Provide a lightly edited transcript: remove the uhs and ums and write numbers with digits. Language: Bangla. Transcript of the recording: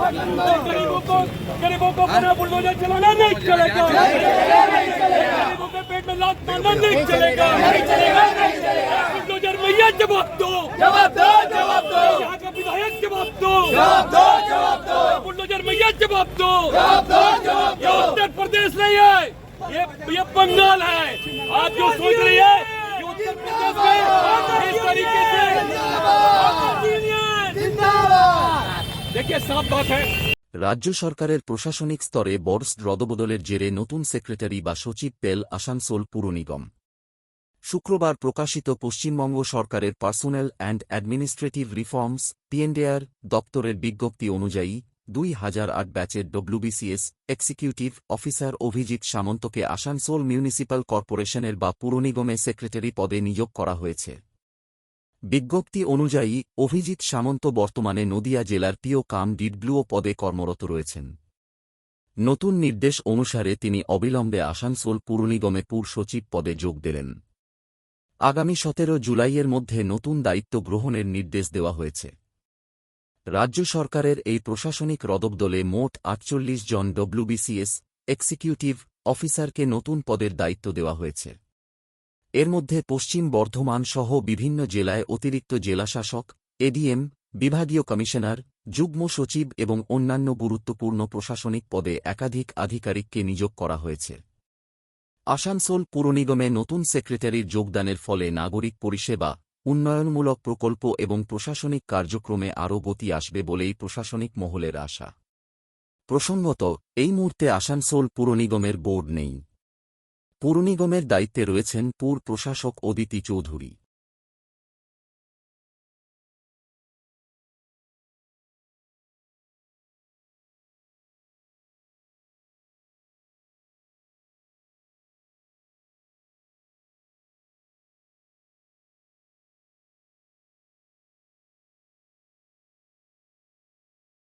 गरीबों को बिना बुलडोजर चलाना नहीं चलेगा, गरीबों के पेट में लात मारना नहीं चलेगा, बुलडोजर मैया जवाब दो, जवाब दो, जवाब दो, यहाँ का विधायक जवाब दो, जवाब दो, जवाब दो, बुलडोजर मैया जवाब दो, जवाब दो, जवाब दो। ये उत्तर प्रदेश नहीं है, ये बंगाल है। आप जो सोच रही है ये उत्तर प्रदेश में इस तरीके से देखिए साफ बात है। রাজ্য সরকারের প্রশাসনিক স্তরে বর্ডস রদবদলের জেরে নতুন সেক্রেটারি বা সচিব পেল আসানসোল পুর নিগম। শুক্রবার প্রকাশিত পশ্চিমবঙ্গ সরকারের personnel and administrative reforms PNDR দপ্তরের বিজ্ঞপ্তি অনুযায়ী 2008 ব্যাচের ডব্লিউবিসিএস এক্সিকিউটিভ অফিসার অভিজিৎ সামন্তকে আসানসোল মিউনিসিপ্যাল কর্পোরেশনের বা পুর নিগমে সেক্রেটারি পদে নিয়োগ করা হয়েছে। বিজ্ঞপ্তি অনুযায়ী অভিজিৎ সামন্ত বর্তমানে নদিয়া জেলার পিও কাম ডিডব্লিউও পদে কর্মরত রয়েছেন। নতুন নির্দেশ অনুসারে তিনি অবিলম্বে আসানসোল পুর নিগমে পুর সচিব পদে যোগ দিলেন। আগামী 17 জুলাইয়ের মধ্যে নতুন দায়িত্ব গ্রহণের নির্দেশ দেওয়া হয়েছে। রাজ্য সরকারের এই প্রশাসনিক রদবদলে মোট 48 জন ডব্লিউবিসিএস এক্সিকিউটিভ অফিসারকে নতুন পদের দায়িত্ব দেওয়া হয়েছে। এর মধ্যে পশ্চিম বর্ধমান সহ বিভিন্ন জেলায় অতিরিক্ত জেলাশাসক, এডিএম, বিভাগীয় কমিশনার, যুগ্ম সচিব এবং অন্যান্য গুরুত্বপূর্ণ প্রশাসনিক পদে একাধিক আধিকারিককে নিয়োগ করা হয়েছে। আসানসোল পুর নিগমে নতুন সেক্রেটারির যোগদানের ফলে নাগরিক পরিষেবা, উন্নয়নমূলক প্রকল্প এবং প্রশাসনিক কার্যক্রমে আরও গতি আসবে বলেই প্রশাসনিক মহলের আশা। প্রসঙ্গত, এই মুহূর্তে আসানসোল পুর নিগমের বোর্ড নেই। পুর নিগমের দায়িত্বে রয়েছেন পুর প্রশাসক অদিতি চৌধুরী।